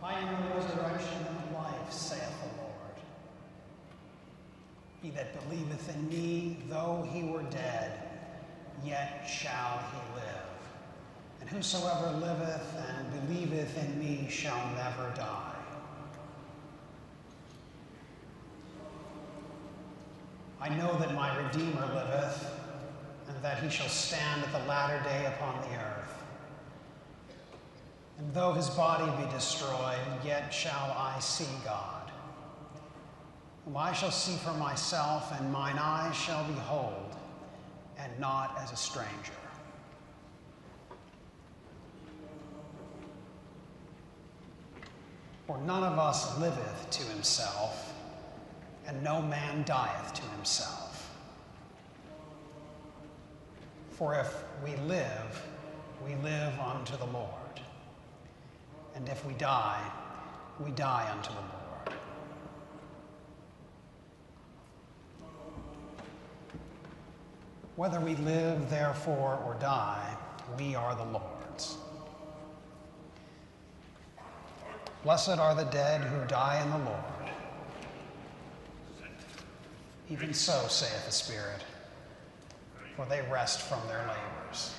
I am the resurrection and life, saith the Lord. He that believeth in me, though he were dead, yet shall he live. And whosoever liveth and believeth in me shall never die. I know that my Redeemer liveth, and that he shall stand at the latter day upon the earth. And though his body be destroyed, yet shall I see God, whom I shall see for myself, and mine eyes shall behold, and not as a stranger. For none of us liveth to himself, and no man dieth to himself. For if we live unto the Lord. And if we die unto the Lord. Whether we live, therefore, or die, we are the Lord's. Blessed are the dead who die in the Lord. Even so, saith the Spirit, for they rest from their labors.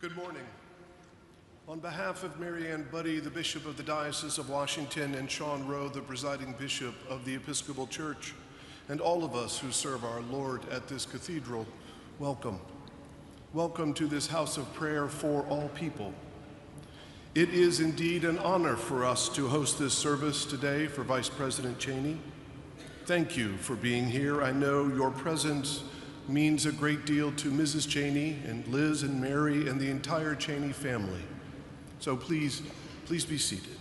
Good morning. On behalf of Mary Ann Buddy, the Bishop of the Diocese of Washington, and Sean Rowe, the presiding Bishop of the Episcopal Church, and all of us who serve our Lord at this cathedral, welcome. Welcome to this house of prayer for all people. It is indeed an honor for us to host this service today for Vice President Cheney. Thank you for being here. I know your presence means a great deal to Mrs. Cheney and Liz and Mary and the entire Cheney family. So please be seated.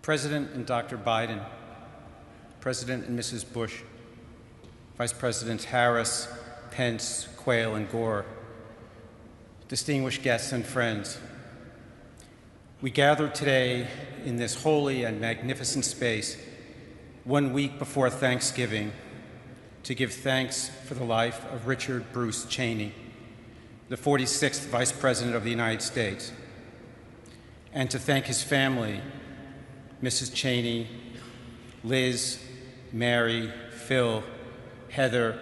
President and Dr. Biden, President and Mrs. Bush, Vice Presidents Harris, Pence, Quayle, and Gore, distinguished guests and friends, we gather today in this holy and magnificent space 1 week before Thanksgiving to give thanks for the life of Richard Bruce Cheney, the 46th Vice President of the United States, and to thank his family, Mrs. Cheney, Liz, Mary, Phil, Heather,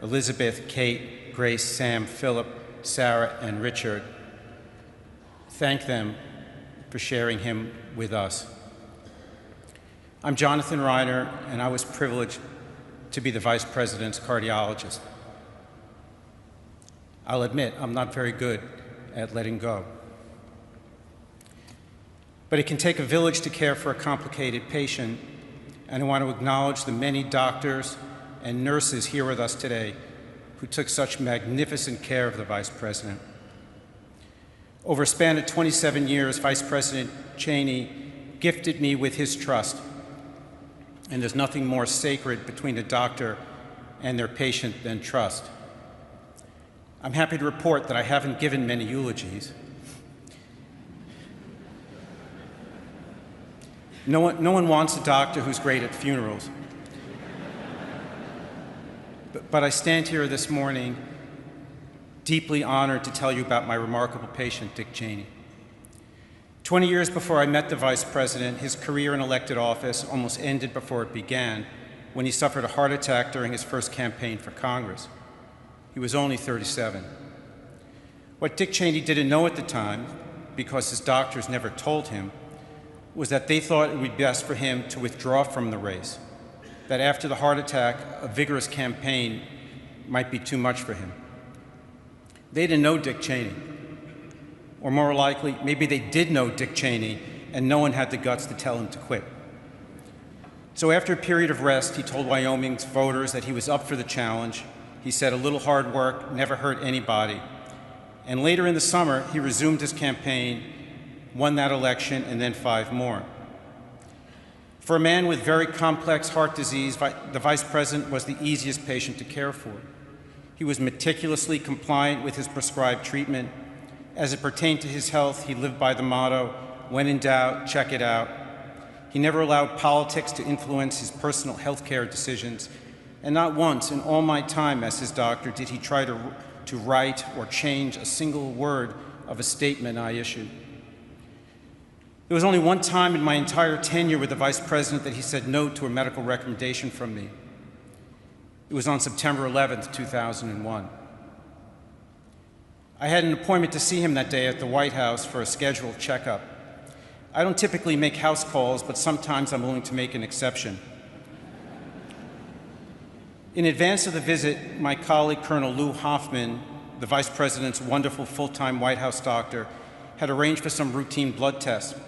Elizabeth, Kate, Grace, Sam, Philip, Sarah, and Richard. Thank them for sharing him with us. I'm Jonathan Reiner, and I was privileged to be the Vice President's cardiologist. I'll admit, I'm not very good at letting go. But it can take a village to care for a complicated patient, and I want to acknowledge the many doctors and nurses here with us today who took such magnificent care of the Vice President. Over a span of 27 years, Vice President Cheney gifted me with his trust, and there's nothing more sacred between a doctor and their patient than trust. I'm happy to report that I haven't given many eulogies. No one wants a doctor who's great at funerals. But I stand here this morning deeply honored to tell you about my remarkable patient, Dick Cheney. 20 years before I met the Vice President, his career in elected office almost ended before it began when he suffered a heart attack during his first campaign for Congress. He was only 37. What Dick Cheney didn't know at the time, because his doctors never told him, was that they thought it would be best for him to withdraw from the race, that after the heart attack, a vigorous campaign might be too much for him. They didn't know Dick Cheney. Or more likely, maybe they did know Dick Cheney, and no one had the guts to tell him to quit. So after a period of rest, he told Wyoming's voters that he was up for the challenge. He said a little hard work never hurt anybody. And later in the summer, he resumed his campaign, won that election, and then 5 more. For a man with very complex heart disease, the Vice President was the easiest patient to care for. He was meticulously compliant with his prescribed treatment. As it pertained to his health, he lived by the motto, when in doubt, check it out. He never allowed politics to influence his personal health care decisions, and not once in all my time as his doctor did he try to write or change a single word of a statement I issued. There was only one time in my entire tenure with the Vice President that he said no to a medical recommendation from me. It was on September 11th, 2001. I had an appointment to see him that day at the White House for a scheduled checkup. I don't typically make house calls, but sometimes I'm willing to make an exception. In advance of the visit, my colleague, Colonel Lou Hoffman, the Vice President's wonderful full-time White House doctor, had arranged for some routine blood tests.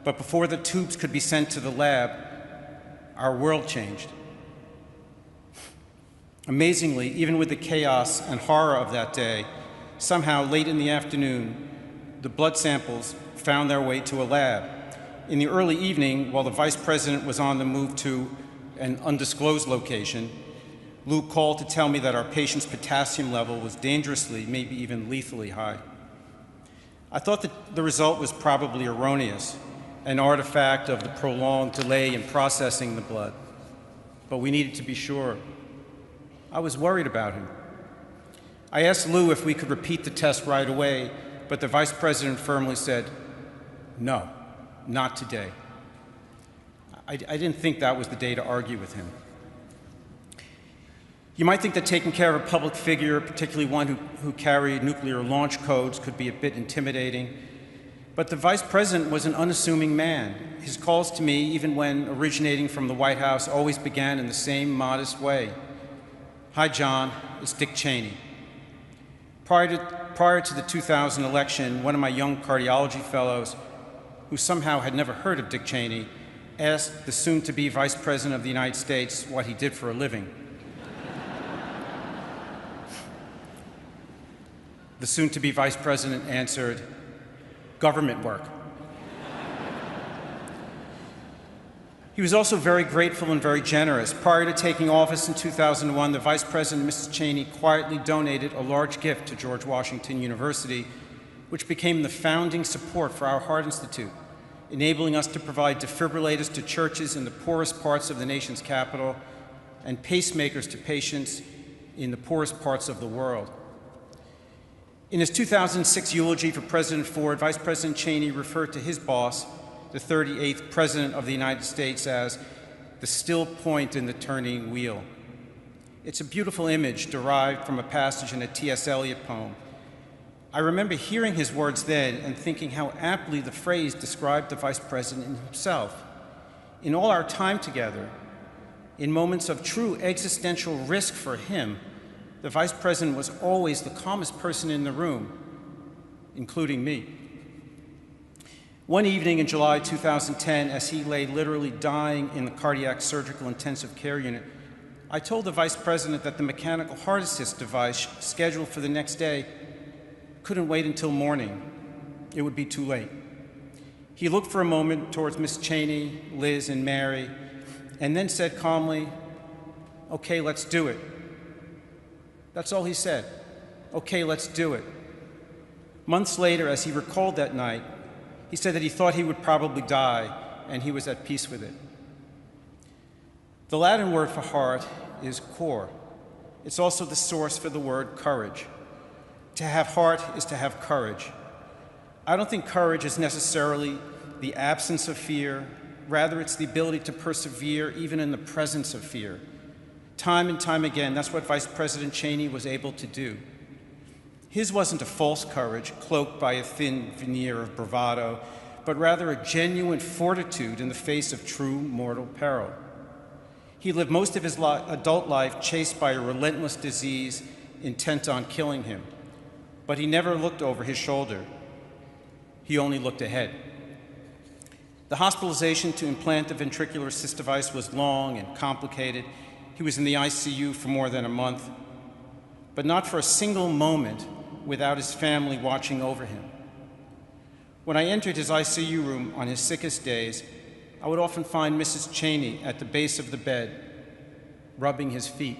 But before the tubes could be sent to the lab, our world changed. Amazingly, even with the chaos and horror of that day, somehow late in the afternoon, the blood samples found their way to a lab. In the early evening, while the Vice President was on the move to an undisclosed location, Lou called to tell me that our patient's potassium level was dangerously, maybe even lethally high. I thought that the result was probably erroneous, an artifact of the prolonged delay in processing the blood, but we needed to be sure. I was worried about him. I asked Lou if we could repeat the test right away, but the Vice President firmly said, no, not today. I didn't think that was the day to argue with him. You might think that taking care of a public figure, particularly one who carried nuclear launch codes, could be a bit intimidating, but the Vice President was an unassuming man. His calls to me, even when originating from the White House, always began in the same modest way. Hi, John, it's Dick Cheney. Prior to the 2000 election, one of my young cardiology fellows, who somehow had never heard of Dick Cheney, asked the soon-to-be Vice President of the United States what he did for a living. The soon-to-be Vice President answered, government work. He was also very grateful and very generous. Prior to taking office in 2001, the Vice President, Mrs. Cheney, quietly donated a large gift to George Washington University, which became the founding support for our Heart Institute, enabling us to provide defibrillators to churches in the poorest parts of the nation's capital and pacemakers to patients in the poorest parts of the world. In his 2006 eulogy for President Ford, Vice President Cheney referred to his boss, the 38th President of the United States, as the still point in the turning wheel. It's a beautiful image derived from a passage in a T.S. Eliot poem. I remember hearing his words then and thinking how aptly the phrase described the Vice President himself. In all our time together, in moments of true existential risk for him, the Vice President was always the calmest person in the room, including me. One evening in July 2010, as he lay literally dying in the cardiac surgical intensive care unit, I told the Vice President that the mechanical heart assist device scheduled for the next day couldn't wait until morning. It would be too late. He looked for a moment towards Miss Cheney, Liz, and Mary, and then said calmly, "Okay, let's do it." That's all he said. "Okay, let's do it." Months later, as he recalled that night, he said that he thought he would probably die, and he was at peace with it. The Latin word for heart is cor. It's also the source for the word courage. To have heart is to have courage. I don't think courage is necessarily the absence of fear. Rather, it's the ability to persevere even in the presence of fear. Time and time again, that's what Vice President Cheney was able to do. His wasn't a false courage cloaked by a thin veneer of bravado, but rather a genuine fortitude in the face of true mortal peril. He lived most of his adult life chased by a relentless disease intent on killing him, but he never looked over his shoulder. He only looked ahead. The hospitalization to implant the ventricular assist device was long and complicated. He was in the ICU for more than a month, but not for a single moment without his family watching over him. When I entered his ICU room on his sickest days, I would often find Mrs. Cheney at the base of the bed, rubbing his feet.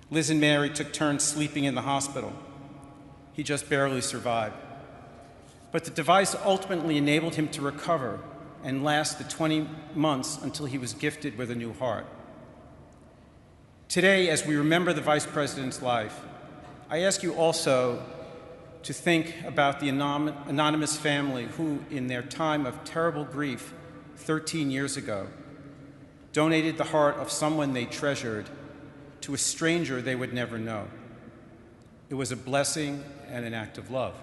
Liz and Mary took turns sleeping in the hospital. He just barely survived. But the device ultimately enabled him to recover and last the 20 months until he was gifted with a new heart. Today, as we remember the Vice President's life, I ask you also to think about the anonymous family who, in their time of terrible grief 13 years ago, donated the heart of someone they treasured to a stranger they would never know. It was a blessing and an act of love.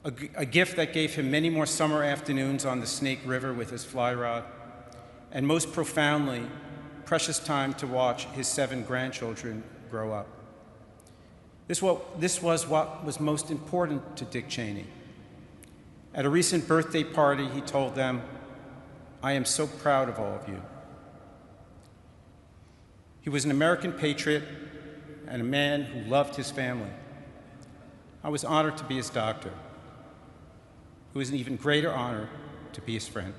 A gift that gave him many more summer afternoons on the Snake River with his fly rod, and most profoundly, precious time to watch his 7 grandchildren grow up. This was what was most important to Dick Cheney. At a recent birthday party, he told them, "I am so proud of all of you." He was an American patriot and a man who loved his family. I was honored to be his doctor. It was an even greater honor to be his friend.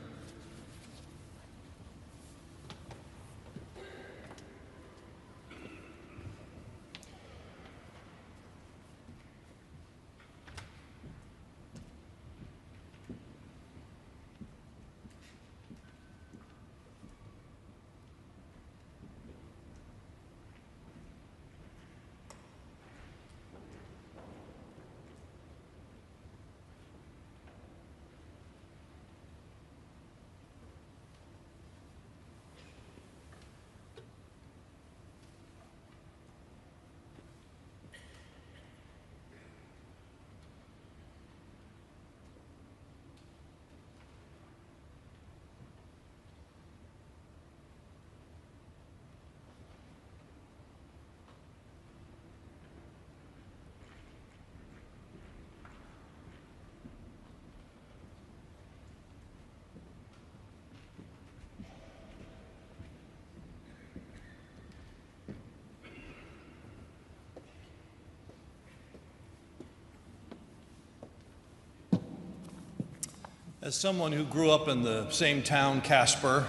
As someone who grew up in the same town, Casper,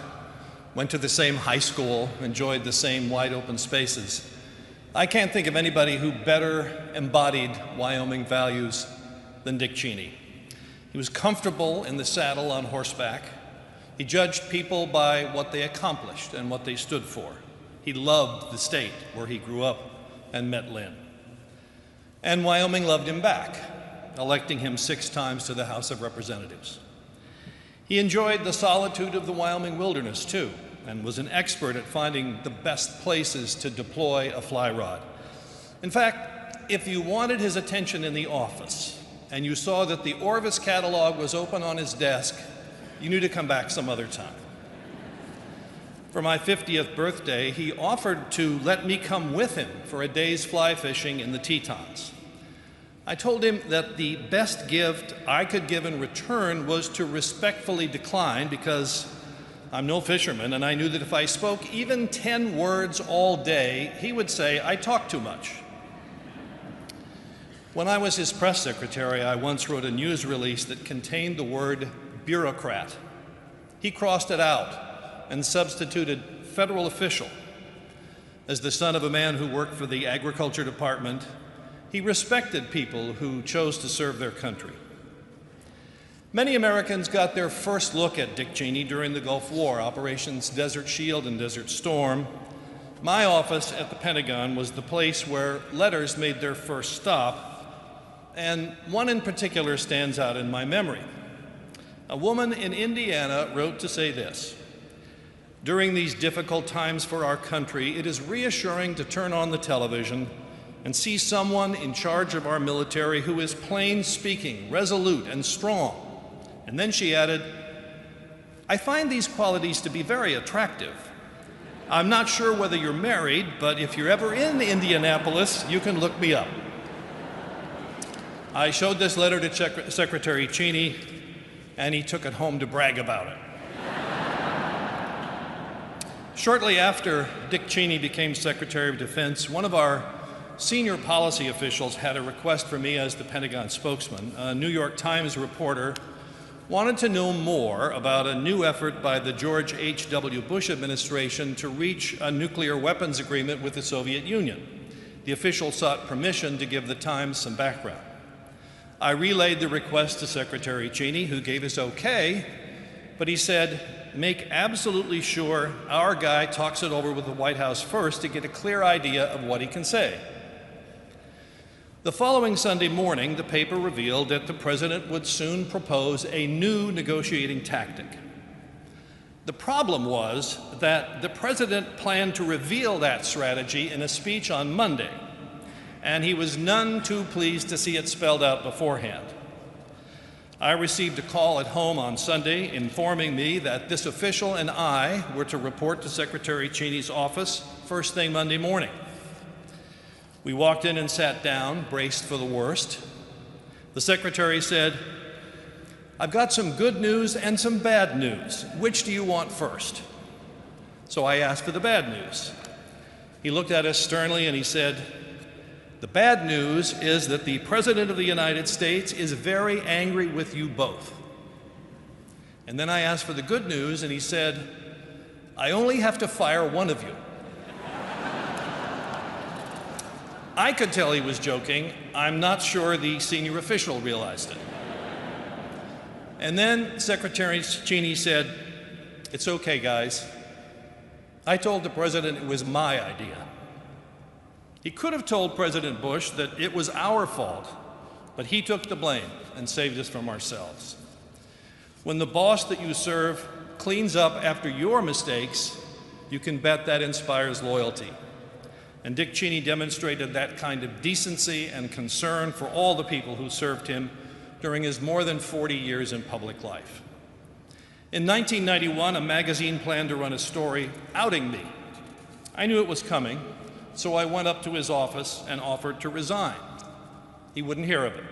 went to the same high school, enjoyed the same wide open spaces, I can't think of anybody who better embodied Wyoming values than Dick Cheney. He was comfortable in the saddle on horseback. He judged people by what they accomplished and what they stood for. He loved the state where he grew up and met Lynn. And Wyoming loved him back, electing him 6 times to the House of Representatives. He enjoyed the solitude of the Wyoming wilderness, too, and was an expert at finding the best places to deploy a fly rod. In fact, if you wanted his attention in the office and you saw that the Orvis catalog was open on his desk, you knew to come back some other time. For my 50th birthday, he offered to let me come with him for a day's fly fishing in the Tetons. I told him that the best gift I could give in return was to respectfully decline, because I'm no fisherman, and I knew that if I spoke even 10 words all day, he would say I talk too much. When I was his press secretary, I once wrote a news release that contained the word bureaucrat. He crossed it out and substituted federal official. As the son of a man who worked for the Agriculture Department, he respected people who chose to serve their country. Many Americans got their first look at Dick Cheney during the Gulf War, Operations Desert Shield and Desert Storm. My office at the Pentagon was the place where letters made their first stop, and one in particular stands out in my memory. A woman in Indiana wrote to say this: "During these difficult times for our country, it is reassuring to turn on the television and see someone in charge of our military who is plain speaking, resolute, and strong." And then she added, "I find these qualities to be very attractive. I'm not sure whether you're married, but if you're ever in Indianapolis, you can look me up." I showed this letter to Secretary Cheney, and he took it home to brag about it. Shortly after Dick Cheney became Secretary of Defense, one of our senior policy officials had a request for me as the Pentagon spokesman. A New York Times reporter wanted to know more about a new effort by the George H.W. Bush administration to reach a nuclear weapons agreement with the Soviet Union. The official sought permission to give the Times some background. I relayed the request to Secretary Cheney, who gave his okay, but he said, "Make absolutely sure our guy talks it over with the White House first to get a clear idea of what he can say." The following Sunday morning, the paper revealed that the president would soon propose a new negotiating tactic. The problem was that the president planned to reveal that strategy in a speech on Monday, and he was none too pleased to see it spelled out beforehand. I received a call at home on Sunday informing me that this official and I were to report to Secretary Cheney's office first thing Monday morning. We walked in and sat down, braced for the worst. The secretary said, "I've got some good news and some bad news. Which do you want first?" So I asked for the bad news. He looked at us sternly and he said, "The bad news is that the President of the United States is very angry with you both." And then I asked for the good news and he said, "I only have to fire one of you." I could tell he was joking. I'm not sure the senior official realized it. And then Secretary Cheney said, "It's okay, guys. I told the president it was my idea." He could have told President Bush that it was our fault, but he took the blame and saved us from ourselves. When the boss that you serve cleans up after your mistakes, you can bet that inspires loyalty. And Dick Cheney demonstrated that kind of decency and concern for all the people who served him during his more than 40 years in public life. In 1991, a magazine planned to run a story outing me. I knew it was coming, so I went up to his office and offered to resign. He wouldn't hear of it.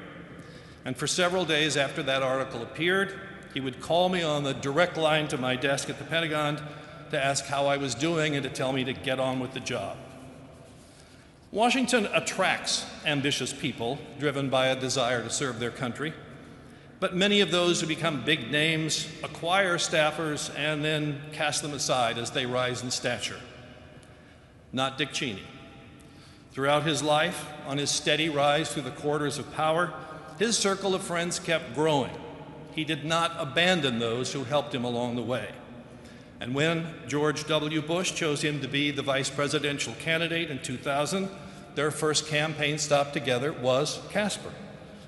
And for several days after that article appeared, he would call me on the direct line to my desk at the Pentagon to ask how I was doing and to tell me to get on with the job. Washington attracts ambitious people driven by a desire to serve their country. But many of those who become big names acquire staffers and then cast them aside as they rise in stature. Not Dick Cheney. Throughout his life, on his steady rise through the corridors of power, his circle of friends kept growing. He did not abandon those who helped him along the way. And when George W. Bush chose him to be the vice presidential candidate in 2000, their first campaign stop together was Casper,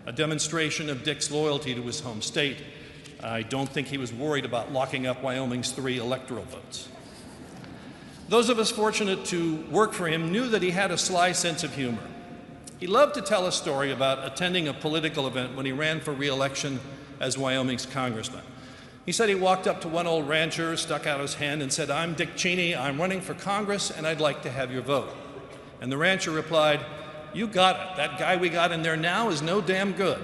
a demonstration of Dick's loyalty to his home state. I don't think he was worried about locking up Wyoming's 3 electoral votes. Those of us fortunate to work for him knew that he had a sly sense of humor. He loved to tell a story about attending a political event when he ran for re-election as Wyoming's congressman. He said he walked up to one old rancher, stuck out his hand and said, "I'm Dick Cheney, I'm running for Congress, and I'd like to have your vote." And the rancher replied, "You got it. That guy we got in there now is no damn good."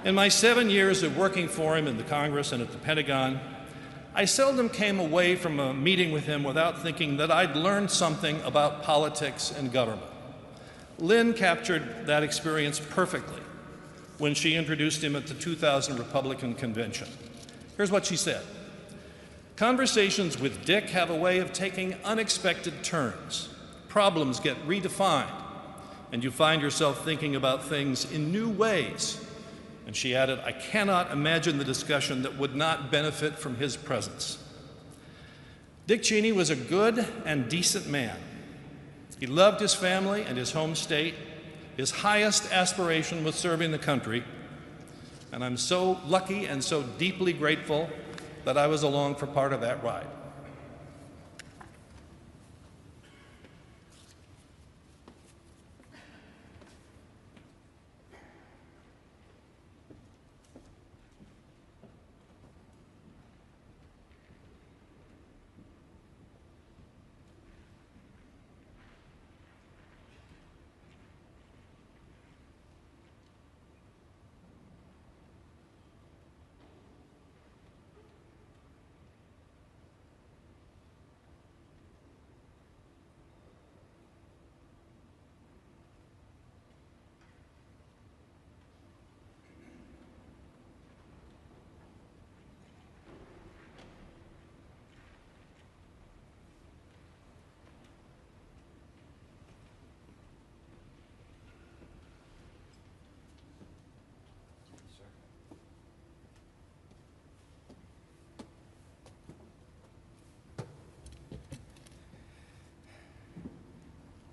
In my 7 years of working for him in the Congress and at the Pentagon, I seldom came away from a meeting with him without thinking that I'd learned something about politics and government. Lynn captured that experience perfectly when she introduced him at the 2000 Republican Convention. Here's what she said. "Conversations with Dick have a way of taking unexpected turns. Problems get redefined, and you find yourself thinking about things in new ways." And she added, "I cannot imagine the discussion that would not benefit from his presence." Dick Cheney was a good and decent man. He loved his family and his home state. His highest aspiration was serving the country, and I'm so lucky and so deeply grateful that I was along for part of that ride.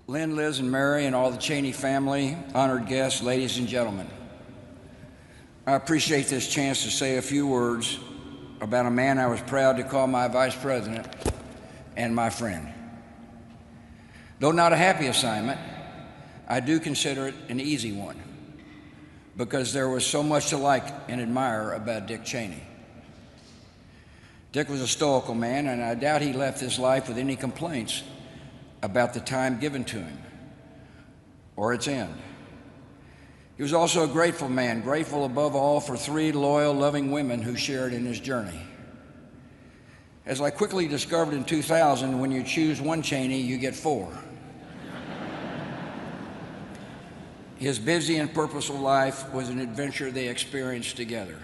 Lynn, Liz, and Mary, and all the Cheney family, honored guests, ladies and gentlemen. I appreciate this chance to say a few words about a man I was proud to call my vice president and my friend. Though not a happy assignment, I do consider it an easy one, because there was so much to like and admire about Dick Cheney. Dick was a stoical man, and I doubt he left this life with any complaints about the time given to him or its end. He was also a grateful man, grateful above all for 3 loyal, loving women who shared in his journey. As I quickly discovered in 2000, when you choose one Cheney, you get 4. His busy and purposeful life was an adventure they experienced together.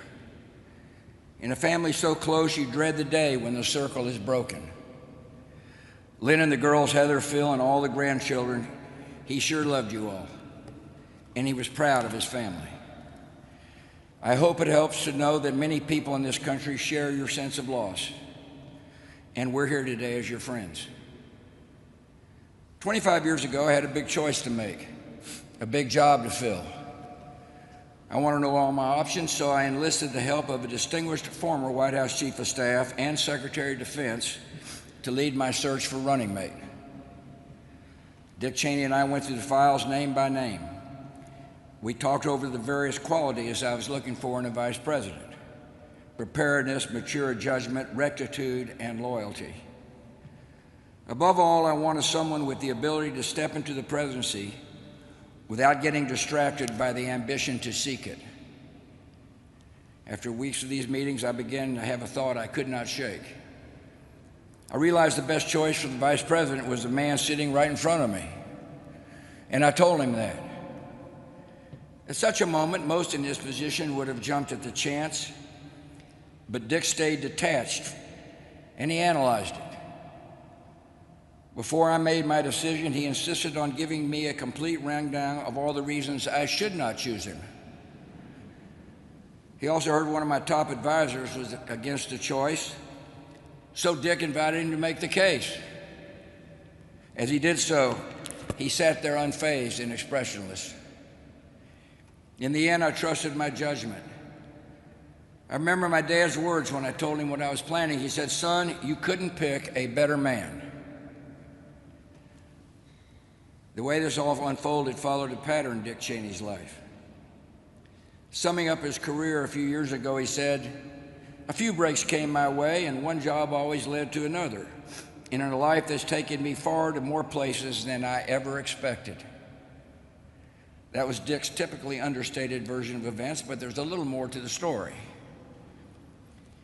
In a family so close, you dread the day when the circle is broken. Lynn and the girls, Heather, Phil, and all the grandchildren, he sure loved you all, and he was proud of his family. I hope it helps to know that many people in this country share your sense of loss, and we're here today as your friends. 25 years ago, I had a big choice to make, a big job to fill. I wanted to know all my options, so I enlisted the help of a distinguished former White House Chief of Staff and Secretary of Defense to lead my search for running mate. Dick Cheney and I went through the files name by name. We talked over the various qualities I was looking for in a vice president: preparedness, mature judgment, rectitude, and loyalty. Above all, I wanted someone with the ability to step into the presidency without getting distracted by the ambition to seek it. After weeks of these meetings, I began to have a thought I could not shake. I realized the best choice for the vice president was the man sitting right in front of me, and I told him that. At such a moment, most in his position would have jumped at the chance, but Dick stayed detached, and he analyzed it. Before I made my decision, he insisted on giving me a complete rundown of all the reasons I should not choose him. He also heard one of my top advisors was against the choice, so Dick invited him to make the case. As he did so, he sat there unfazed and expressionless. In the end, I trusted my judgment. I remember my dad's words when I told him what I was planning. He said, "Son, you couldn't pick a better man." The way this all unfolded followed a pattern in Dick Cheney's life. Summing up his career a few years ago, he said, "A few breaks came my way, and one job always led to another, in a life that's taken me far to more places than I ever expected." That was Dick's typically understated version of events, but there's a little more to the story.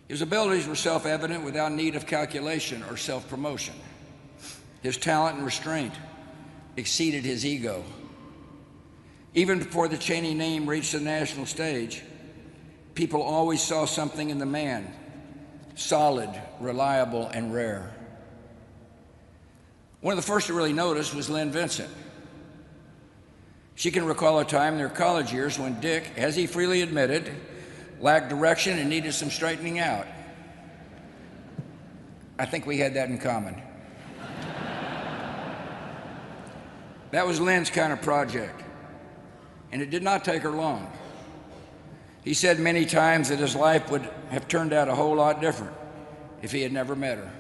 His abilities were self-evident without need of calculation or self-promotion. His talent and restraint exceeded his ego. Even before the Cheney name reached the national stage, people always saw something in the man, solid, reliable, and rare. One of the first to really notice was Lynn Vincent. She can recall a time in their college years when Dick, as he freely admitted, lacked direction and needed some straightening out. I think we had that in common. That was Lynn's kind of project, and it did not take her long. He said many times that his life would have turned out a whole lot different if he had never met her.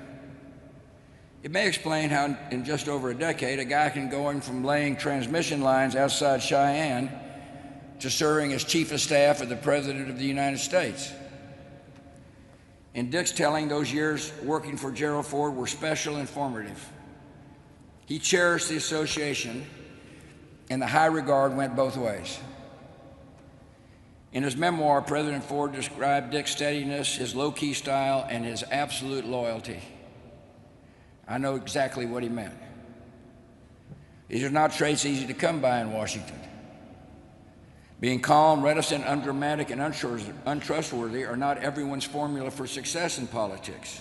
It may explain how in just over a decade, a guy can go in from laying transmission lines outside Cheyenne to serving as chief of staff of the President of the United States. In Dick's telling, those years working for Gerald Ford were special and formative. He cherished the association, and the high regard went both ways. In his memoir, President Ford described Dick's steadiness, his low-key style, and his absolute loyalty. I know exactly what he meant. These are not traits easy to come by in Washington. Being calm, reticent, undramatic, and untrustworthy are not everyone's formula for success in politics.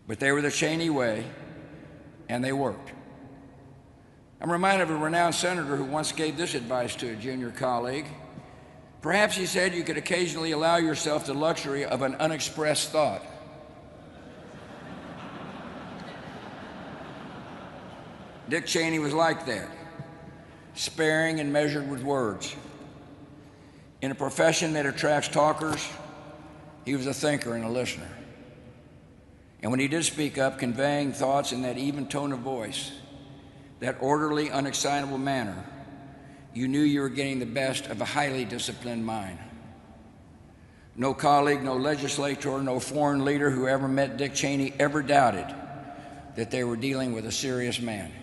But they were the Cheney way, and they worked. I'm reminded of a renowned senator who once gave this advice to a junior colleague. Perhaps, he said, you could occasionally allow yourself the luxury of an unexpressed thought. Dick Cheney was like that, sparing and measured with words. In a profession that attracts talkers, he was a thinker and a listener. And when he did speak up, conveying thoughts in that even tone of voice, that orderly, unexcitable manner, you knew you were getting the best of a highly disciplined mind. No colleague, no legislator, no foreign leader who ever met Dick Cheney ever doubted that they were dealing with a serious man.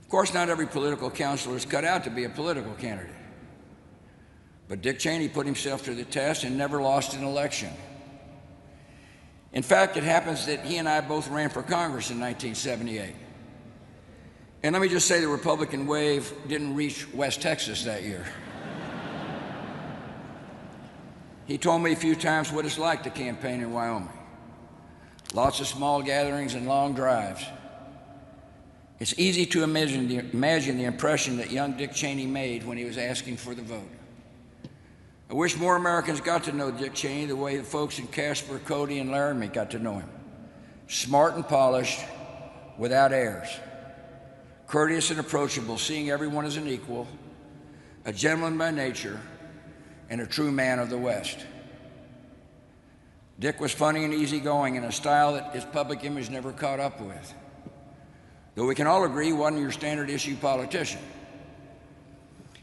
Of course, not every political counselor is cut out to be a political candidate. But Dick Cheney put himself to the test and never lost an election. In fact, it happens that he and I both ran for Congress in 1978. And let me just say the Republican wave didn't reach West Texas that year. He told me a few times what it's like to campaign in Wyoming. Lots of small gatherings and long drives. It's easy to imagine the impression that young Dick Cheney made when he was asking for the vote. I wish more Americans got to know Dick Cheney the way the folks in Casper, Cody, and Laramie got to know him. Smart and polished, without airs. Courteous and approachable, seeing everyone as an equal, a gentleman by nature, and a true man of the West. Dick was funny and easygoing in a style that his public image never caught up with. Though we can all agree he wasn't your standard issue politician.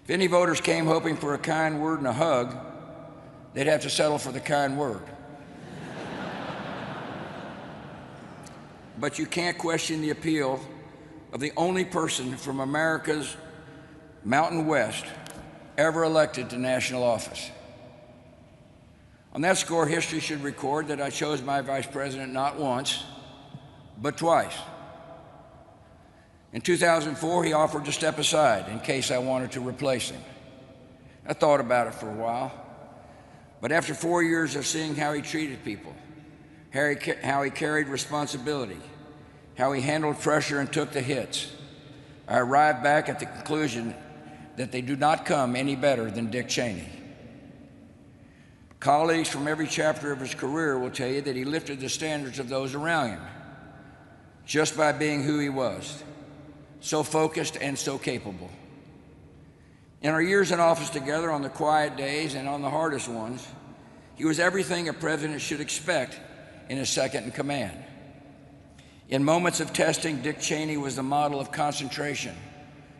If any voters came hoping for a kind word and a hug, they'd have to settle for the kind word. But you can't question the appeal of the only person from America's Mountain West ever elected to national office. On that score, history should record that I chose my vice president not once, but twice. In 2004, he offered to step aside in case I wanted to replace him. I thought about it for a while, but after 4 years of seeing how he treated people, how he carried responsibility, how he handled pressure and took the hits, I arrived back at the conclusion that they do not come any better than Dick Cheney. Colleagues from every chapter of his career will tell you that he lifted the standards of those around him just by being who he was, so focused and so capable. In our years in office together, on the quiet days and on the hardest ones, he was everything a president should expect in his second in command. In moments of testing, Dick Cheney was the model of concentration,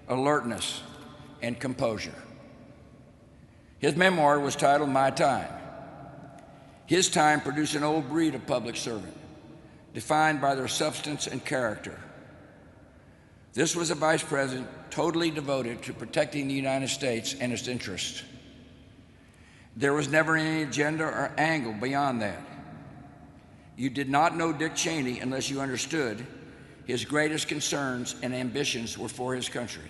alertness, and composure. His memoir was titled My Time. His time produced an old breed of public servant, defined by their substance and character. This was a vice president totally devoted to protecting the United States and its interests. There was never any agenda or angle beyond that. You did not know Dick Cheney unless you understood his greatest concerns and ambitions were for his country.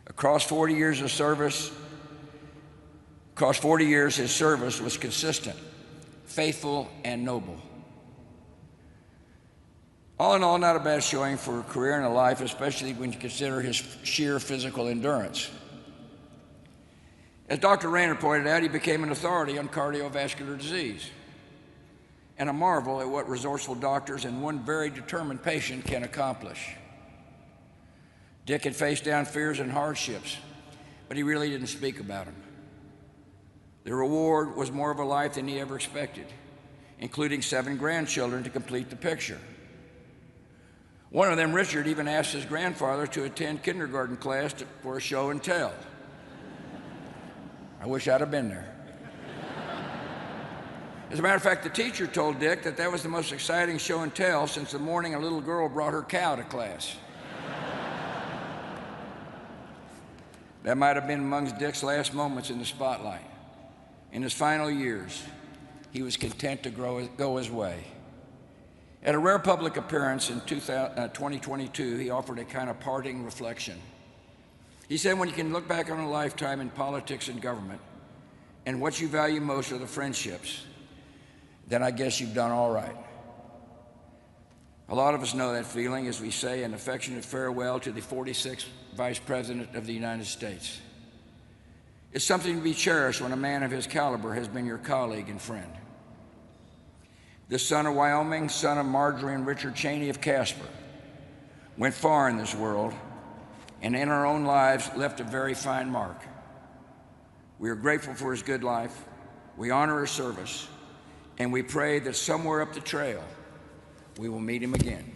Across 40 years, his service was consistent, faithful, and noble. All in all, not a bad showing for a career and a life, especially when you consider his sheer physical endurance. As Dr. Rayner pointed out, he became an authority on cardiovascular disease and a marvel at what resourceful doctors and one very determined patient can accomplish. Dick had faced down fears and hardships, but he really didn't speak about them. The reward was more of a life than he ever expected, including 7 grandchildren to complete the picture. One of them, Richard, even asked his grandfather to attend kindergarten class for a show and tell. I wish I'd have been there. As a matter of fact, the teacher told Dick that was the most exciting show and tell since the morning a little girl brought her cow to class. That might have been amongst Dick's last moments in the spotlight. In his final years, he was content to go his way. At a rare public appearance in 2022, he offered a kind of parting reflection. He said, when you can look back on a lifetime in politics and government, and what you value most are the friendships, then I guess you've done all right. A lot of us know that feeling as we say an affectionate farewell to the 46th Vice President of the United States. It's something to be cherished when a man of his caliber has been your colleague and friend. This son of Wyoming, son of Marjorie and Richard Cheney of Casper, went far in this world and in our own lives left a very fine mark. We are grateful for his good life, we honor his service, and we pray that somewhere up the trail we will meet him again.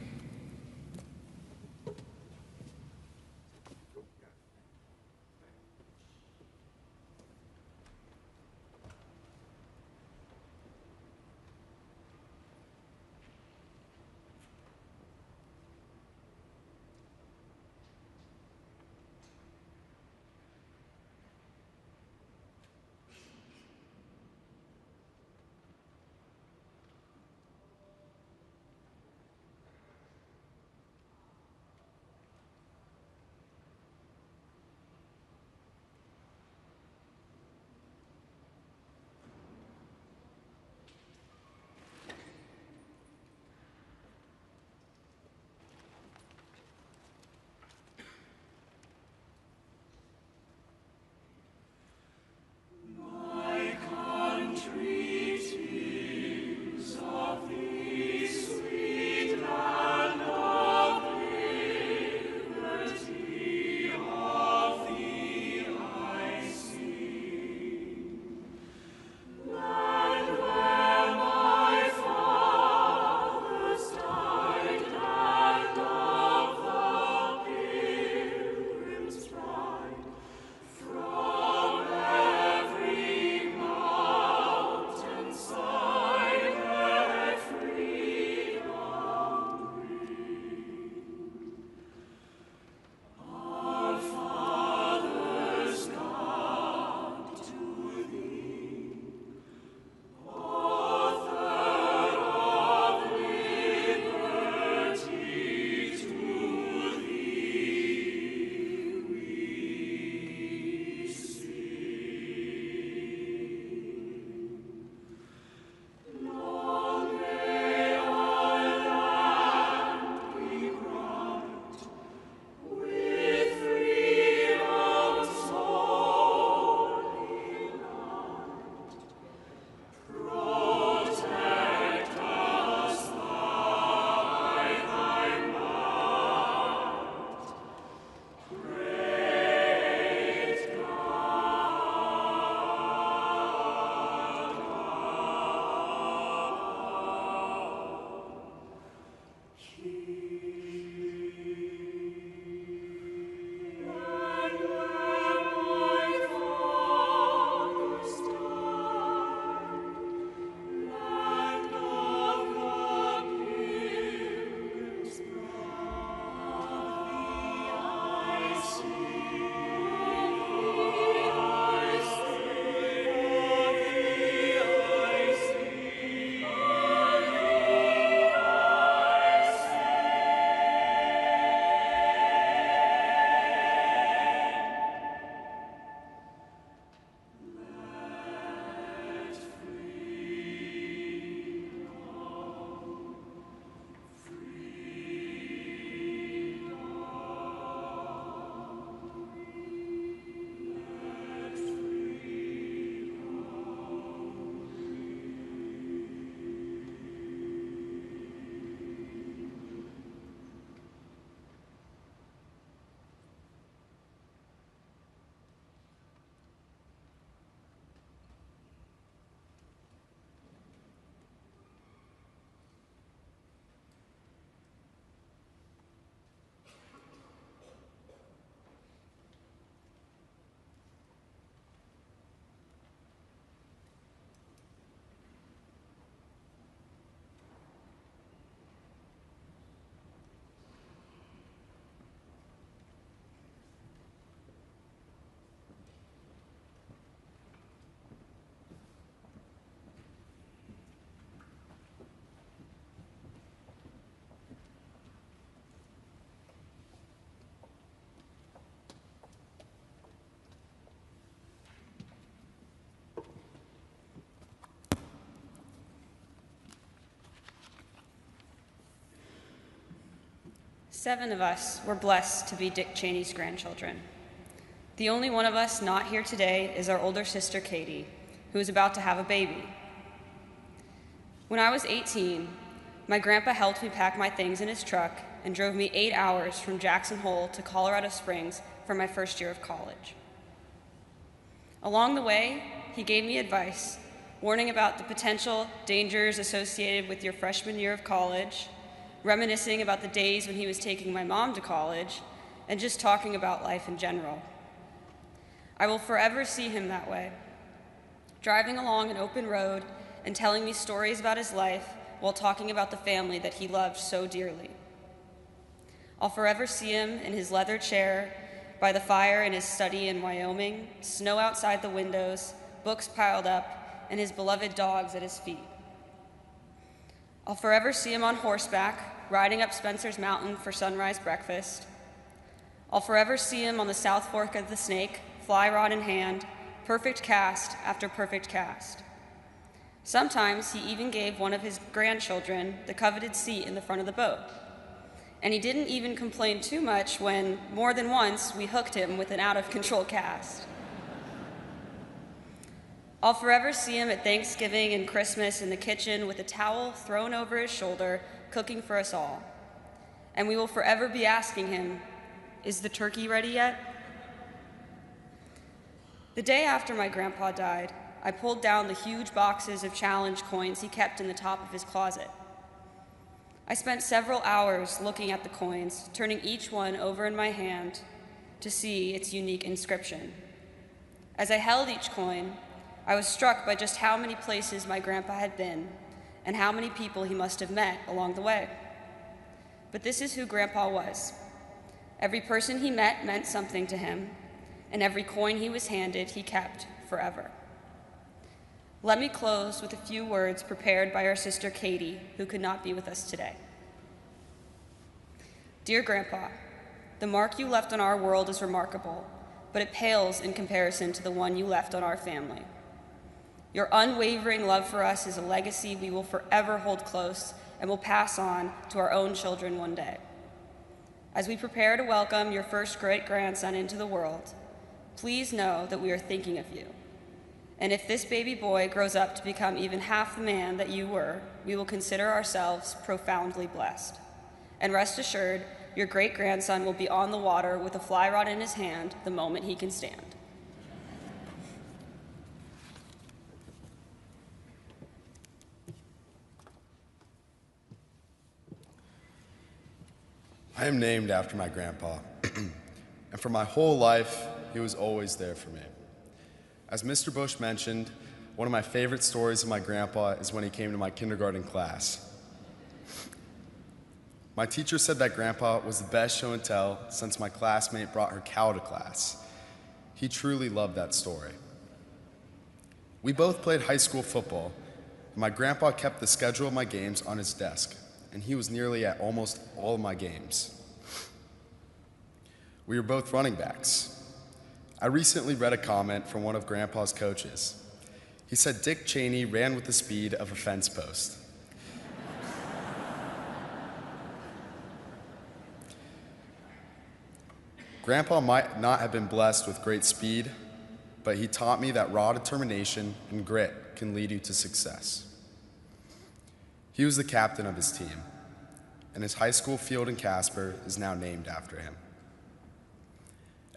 7 of us were blessed to be Dick Cheney's grandchildren. The only one of us not here today is our older sister, Katie, who is about to have a baby. When I was 18, my grandpa helped me pack my things in his truck and drove me 8 hours from Jackson Hole to Colorado Springs for my first year of college. Along the way, he gave me advice, warning about the potential dangers associated with your freshman year of college, reminiscing about the days when he was taking my mom to college, and just talking about life in general. I will forever see him that way, driving along an open road and telling me stories about his life while talking about the family that he loved so dearly. I'll forever see him in his leather chair by the fire in his study in Wyoming, snow outside the windows, books piled up, and his beloved dogs at his feet. I'll forever see him on horseback, riding up Spencer's Mountain for sunrise breakfast. I'll forever see him on the South Fork of the Snake, fly rod in hand, perfect cast after perfect cast. Sometimes he even gave one of his grandchildren the coveted seat in the front of the boat. And he didn't even complain too much when, more than once, we hooked him with an out-of-control cast. I'll forever see him at Thanksgiving and Christmas in the kitchen with a towel thrown over his shoulder, cooking for us all. And we will forever be asking him, "Is the turkey ready yet?" The day after my grandpa died, I pulled down the huge boxes of challenge coins he kept in the top of his closet. I spent several hours looking at the coins, turning each one over in my hand to see its unique inscription. As I held each coin, I was struck by just how many places my grandpa had been and how many people he must have met along the way. But this is who Grandpa was. Every person he met meant something to him, and every coin he was handed, he kept forever. Let me close with a few words prepared by our sister Katie, who could not be with us today. Dear Grandpa, the mark you left on our world is remarkable, but it pales in comparison to the one you left on our family. Your unwavering love for us is a legacy we will forever hold close and will pass on to our own children one day. As we prepare to welcome your first great-grandson into the world, please know that we are thinking of you. And if this baby boy grows up to become even half the man that you were, we will consider ourselves profoundly blessed. And rest assured, your great-grandson will be on the water with a fly rod in his hand the moment he can stand. I am named after my grandpa, and for my whole life, he was always there for me. As Mr. Bush mentioned, one of my favorite stories of my grandpa is when he came to my kindergarten class. My teacher said that grandpa was the best show and tell since my classmate brought her cow to class. He truly loved that story. We both played high school football, and my grandpa kept the schedule of my games on his desk, and he was nearly at almost all of my games. We were both running backs. I recently read a comment from one of Grandpa's coaches. He said Dick Cheney ran with the speed of a fence post. Grandpa might not have been blessed with great speed, but he taught me that raw determination and grit can lead you to success. He was the captain of his team, and his high school field in Casper is now named after him.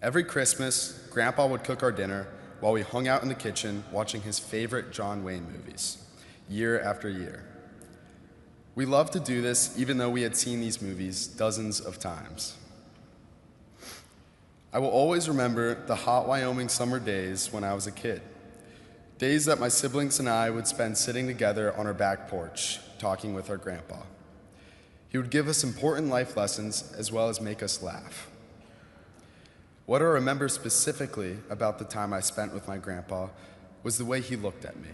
Every Christmas, Grandpa would cook our dinner while we hung out in the kitchen watching his favorite John Wayne movies, year after year. We loved to do this even though we had seen these movies dozens of times. I will always remember the hot Wyoming summer days when I was a kid, days that my siblings and I would spend sitting together on our back porch, talking with our grandpa. He would give us important life lessons as well as make us laugh. What I remember specifically about the time I spent with my grandpa was the way he looked at me,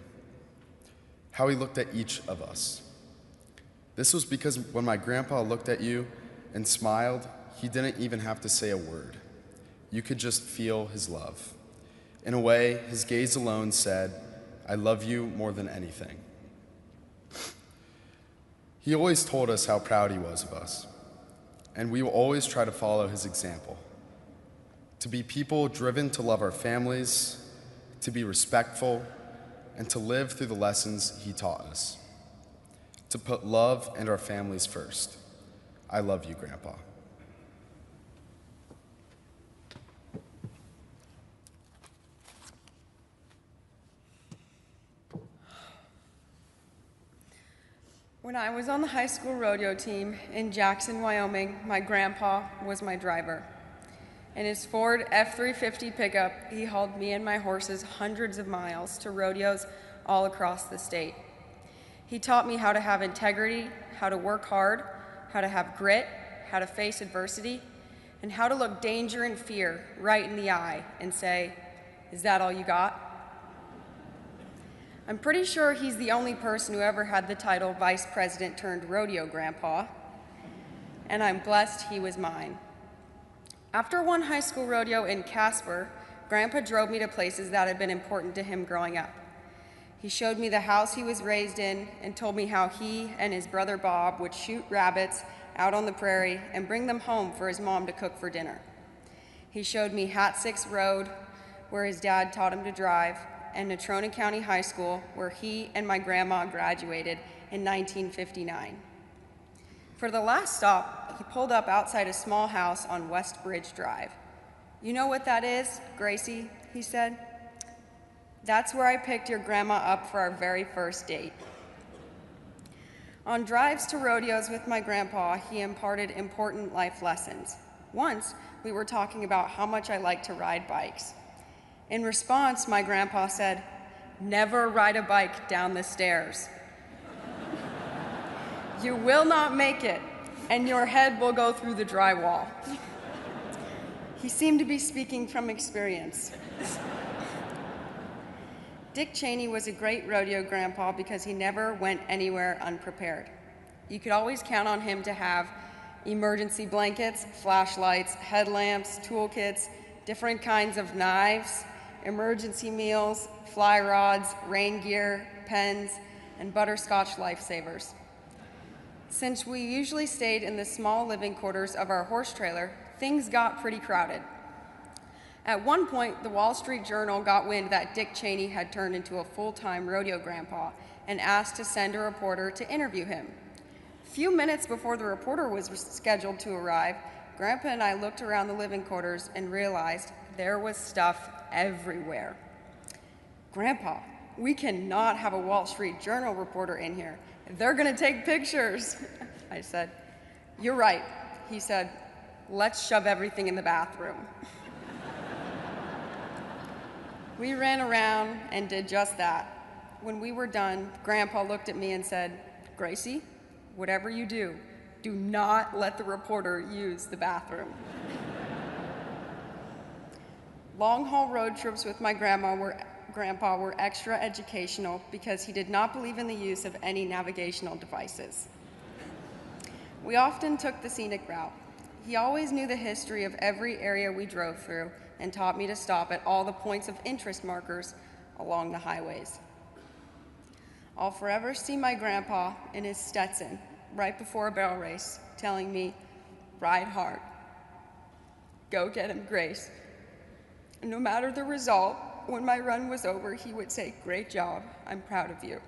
how he looked at each of us. This was because when my grandpa looked at you and smiled, he didn't even have to say a word. You could just feel his love. In a way, his gaze alone said, "I love you more than anything." He always told us how proud he was of us. and we will always try to follow his example. To be people driven to love our families, to be respectful, and to live through the lessons he taught us. To put love and our families first. I love you, Grandpa. When I was on the high school rodeo team in Jackson, Wyoming, my grandpa was my driver. In his Ford F-350 pickup, he hauled me and my horses hundreds of miles to rodeos all across the state. He taught me how to have integrity, how to work hard, how to have grit, how to face adversity, and how to look danger and fear right in the eye and say, "Is that all you got?" I'm pretty sure he's the only person who ever had the title Vice President turned Rodeo Grandpa, and I'm blessed he was mine. After one high school rodeo in Casper, Grandpa drove me to places that had been important to him growing up. He showed me the house he was raised in and told me how he and his brother Bob would shoot rabbits out on the prairie and bring them home for his mom to cook for dinner. He showed me Hat 6 Road, where his dad taught him to drive, and Natrona County High School, where he and my grandma graduated in 1959. For the last stop, he pulled up outside a small house on West Bridge Drive. "You know what that is, Gracie?" he said. "That's where I picked your grandma up for our very first date." On drives to rodeos with my grandpa, he imparted important life lessons. Once, we were talking about how much I like to ride bikes. In response, my grandpa said, "Never ride a bike down the stairs. You will not make it, and your head will go through the drywall." He seemed to be speaking from experience. Dick Cheney was a great rodeo grandpa because he never went anywhere unprepared. You could always count on him to have emergency blankets, flashlights, headlamps, toolkits, different kinds of knives, emergency meals, fly rods, rain gear, pens, and butterscotch lifesavers. Since we usually stayed in the small living quarters of our horse trailer, things got pretty crowded. At one point, the Wall Street Journal got wind that Dick Cheney had turned into a full-time rodeo grandpa and asked to send a reporter to interview him. A few minutes before the reporter was scheduled to arrive, Grandpa and I looked around the living quarters and realized there was stuff everywhere. "Grandpa, we cannot have a Wall Street Journal reporter in here. They're gonna take pictures." I said. "You're right," he said. "Let's shove everything in the bathroom." We ran around and did just that. When we were done, Grandpa looked at me and said, "Gracie, whatever you do not let the reporter use the bathroom." Long-haul road trips with my grandpa were extra educational because he did not believe in the use of any navigational devices. We often took the scenic route. He always knew the history of every area we drove through and taught me to stop at all the points of interest markers along the highways. I'll forever see my grandpa in his Stetson right before a barrel race telling me, "Ride hard. Go get him, Grace." And no matter the result, when my run was over, he would say, "Great job, I'm proud of you."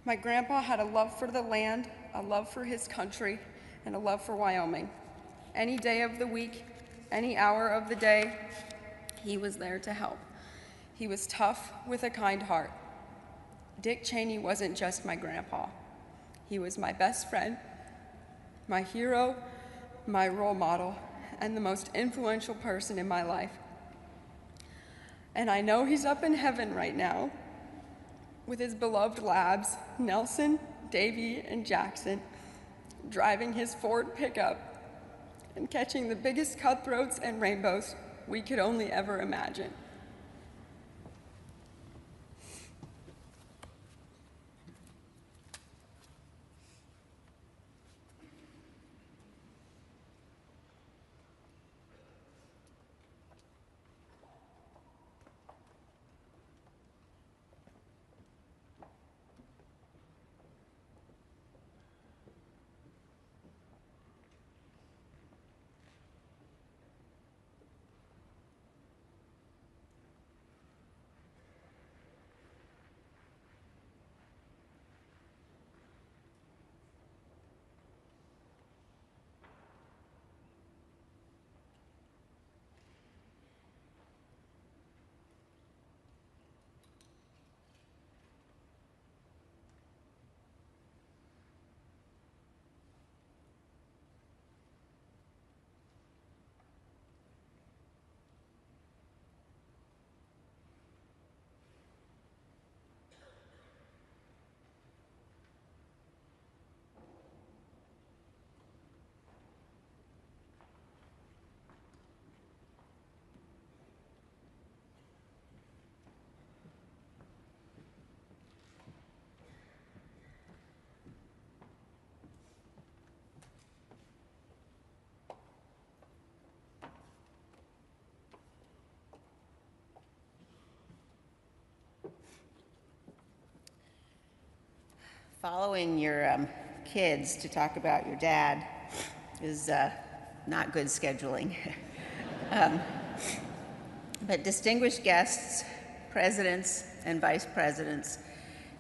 My grandpa had a love for the land, a love for his country, and a love for Wyoming. Any day of the week, any hour of the day, he was there to help. He was tough with a kind heart. Dick Cheney wasn't just my grandpa. He was my best friend, my hero, my role model, and the most influential person in my life. And I know he's up in heaven right now with his beloved labs, Nelson, Davy, and Jackson, driving his Ford pickup and catching the biggest cutthroats and rainbows we could only ever imagine. Following your kids to talk about your dad is not good scheduling. But distinguished guests, presidents and vice presidents,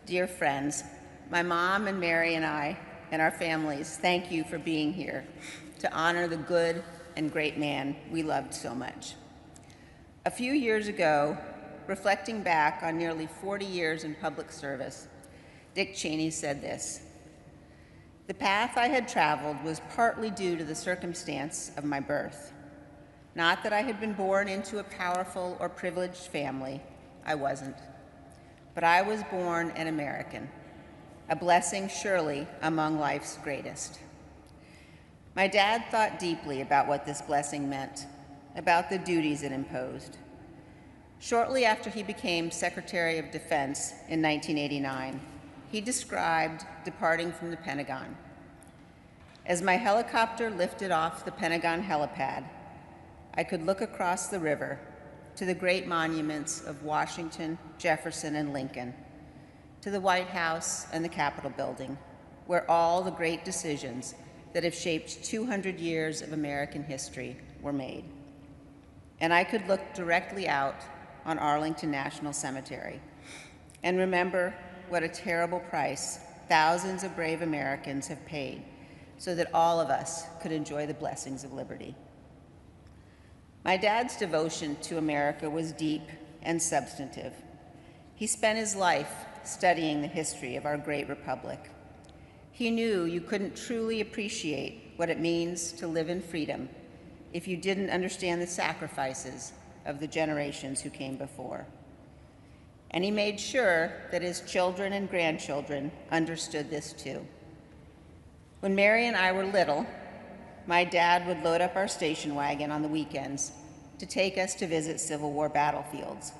dear friends, my mom and Mary and I and our families, thank you for being here to honor the good and great man we loved so much. A few years ago, reflecting back on nearly 40 years in public service, Dick Cheney said this: "The path I had traveled was partly due to the circumstance of my birth. Not that I had been born into a powerful or privileged family, I wasn't. But I was born an American, a blessing surely among life's greatest." My dad thought deeply about what this blessing meant, about the duties it imposed. Shortly after he became Secretary of Defense in 1989, he described departing from the Pentagon. "As my helicopter lifted off the Pentagon helipad, I could look across the river to the great monuments of Washington, Jefferson, and Lincoln, to the White House and the Capitol building, where all the great decisions that have shaped 200 years of American history were made. And I could look directly out on Arlington National Cemetery and remember what a terrible price thousands of brave Americans have paid so that all of us could enjoy the blessings of liberty." My dad's devotion to America was deep and substantive. He spent his life studying the history of our great republic. He knew you couldn't truly appreciate what it means to live in freedom if you didn't understand the sacrifices of the generations who came before. And he made sure that his children and grandchildren understood this too. When Mary and I were little, my dad would load up our station wagon on the weekends to take us to visit Civil War battlefields.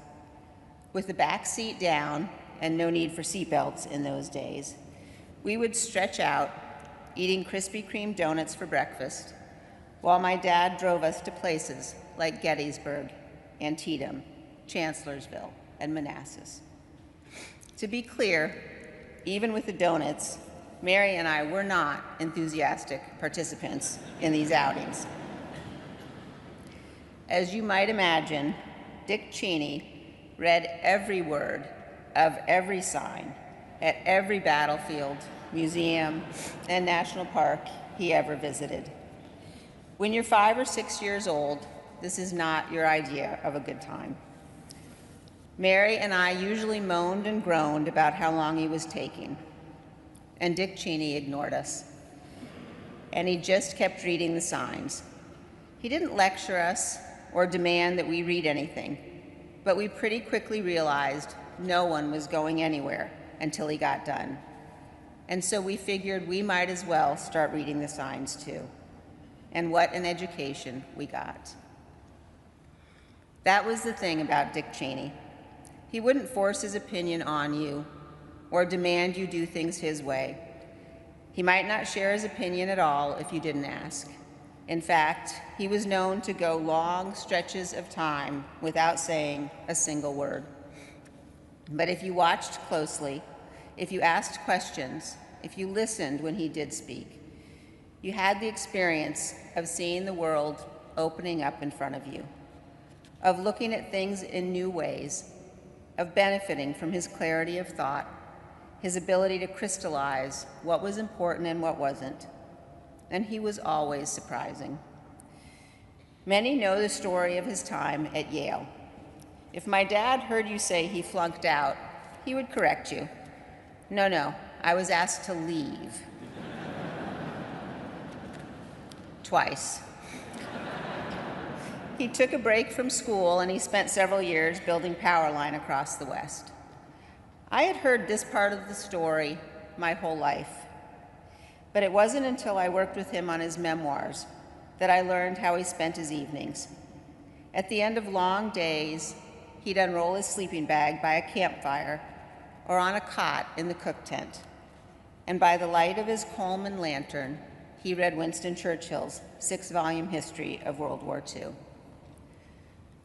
With the back seat down and no need for seatbelts in those days, we would stretch out, eating Krispy Kreme donuts for breakfast, while my dad drove us to places like Gettysburg, Antietam, Chancellorsville, and Manassas. To be clear, even with the donuts, Mary and I were not enthusiastic participants in these outings. As you might imagine, Dick Cheney read every word of every sign at every battlefield, museum, and national park he ever visited. When you're 5 or 6 years old, this is not your idea of a good time. Mary and I usually moaned and groaned about how long he was taking, and Dick Cheney ignored us. And he just kept reading the signs. He didn't lecture us or demand that we read anything, but we pretty quickly realized no one was going anywhere until he got done. And so we figured we might as well start reading the signs too. And what an education we got. That was the thing about Dick Cheney. He wouldn't force his opinion on you or demand you do things his way. He might not share his opinion at all if you didn't ask. In fact, he was known to go long stretches of time without saying a single word. But if you watched closely, if you asked questions, if you listened when he did speak, you had the experience of seeing the world opening up in front of you, of looking at things in new ways, of benefiting from his clarity of thought, his ability to crystallize what was important and what wasn't. And he was always surprising. Many know the story of his time at Yale. If my dad heard you say he flunked out, he would correct you. No, I was asked to leave. Twice. He took a break from school and he spent several years building power line across the West. I had heard this part of the story my whole life, but it wasn't until I worked with him on his memoirs that I learned how he spent his evenings. At the end of long days, he'd unroll his sleeping bag by a campfire or on a cot in the cook tent, and by the light of his Coleman lantern, he read Winston Churchill's 6-volume history of World War II.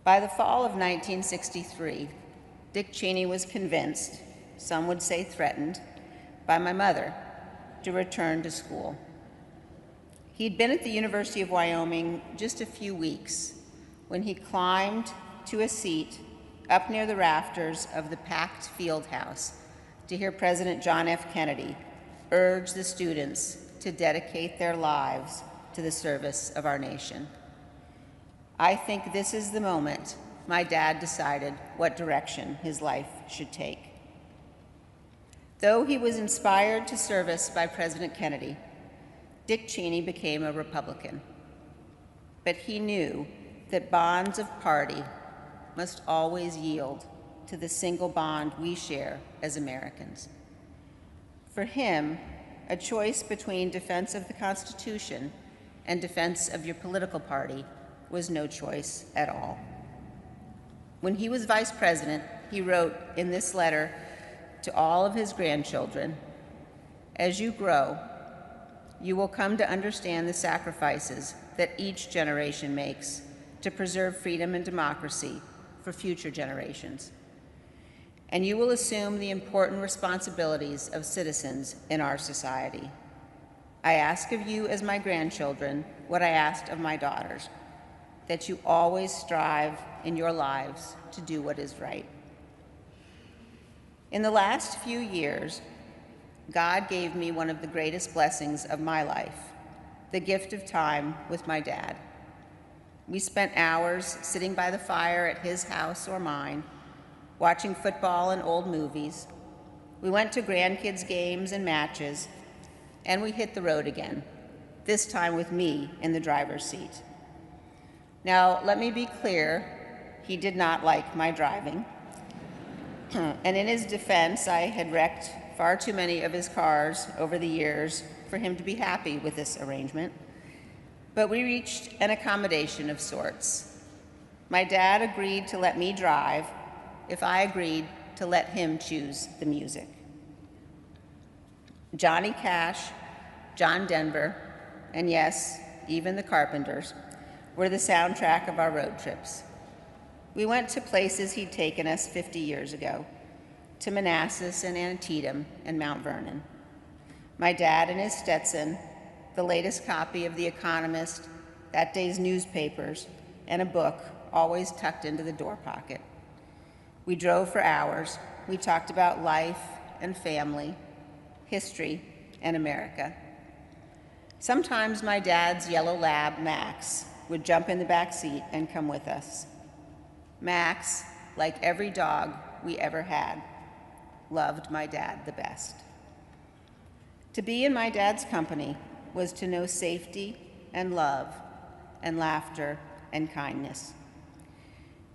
By the fall of 1963, Dick Cheney was convinced, some would say threatened, by my mother to return to school. He'd been at the University of Wyoming just a few weeks when he climbed to a seat up near the rafters of the packed field house to hear President John F. Kennedy urge the students to dedicate their lives to the service of our nation. I think this is the moment my dad decided what direction his life should take. Though he was inspired to service by President Kennedy, Dick Cheney became a Republican. But he knew that bonds of party must always yield to the single bond we share as Americans. For him, a choice between defense of the Constitution and defense of your political party was no choice at all. When he was vice president, he wrote in this letter to all of his grandchildren, "As you grow, you will come to understand the sacrifices that each generation makes to preserve freedom and democracy for future generations. And you will assume the important responsibilities of citizens in our society. I ask of you as my grandchildren what I asked of my daughters, that you always strive in your lives to do what is right." In the last few years, God gave me one of the greatest blessings of my life, the gift of time with my dad. We spent hours sitting by the fire at his house or mine, watching football and old movies. We went to grandkids' games and matches, and we hit the road again, this time with me in the driver's seat. Now, let me be clear, he did not like my driving. And in his defense, I had wrecked far too many of his cars over the years for him to be happy with this arrangement. But we reached an accommodation of sorts. My dad agreed to let me drive if I agreed to let him choose the music. Johnny Cash, John Denver, and yes, even the Carpenters were the soundtrack of our road trips. We went to places he'd taken us 50 years ago, to Manassas and Antietam and Mount Vernon. My dad in his Stetson, the latest copy of The Economist, that day's newspapers, and a book always tucked into the door pocket. We drove for hours. We talked about life and family, history, and America. Sometimes my dad's yellow lab, Max, would jump in the back seat and come with us. Max, like every dog we ever had, loved my dad the best. To be in my dad's company was to know safety and love and laughter and kindness.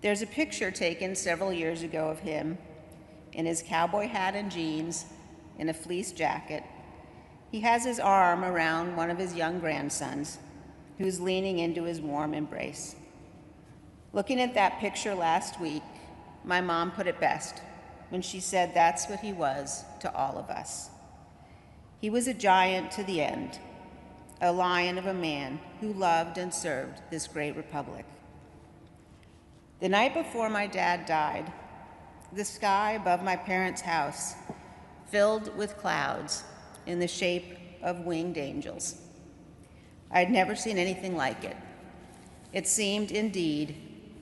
There's a picture taken several years ago of him in his cowboy hat and jeans, in a fleece jacket. He has his arm around one of his young grandsons, who's leaning into his warm embrace. Looking at that picture last week, my mom put it best when she said that's what he was to all of us. He was a giant to the end, a lion of a man who loved and served this great republic. The night before my dad died, the sky above my parents' house filled with clouds in the shape of winged angels. I had never seen anything like it. It seemed indeed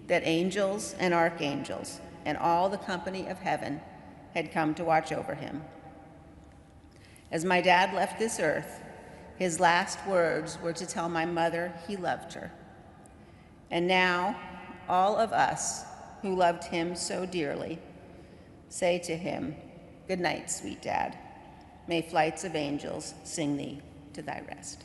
that angels and archangels and all the company of heaven had come to watch over him. As my dad left this earth, his last words were to tell my mother he loved her. And now, all of us who loved him so dearly say to him, "Good night, sweet dad. May flights of angels sing thee to thy rest."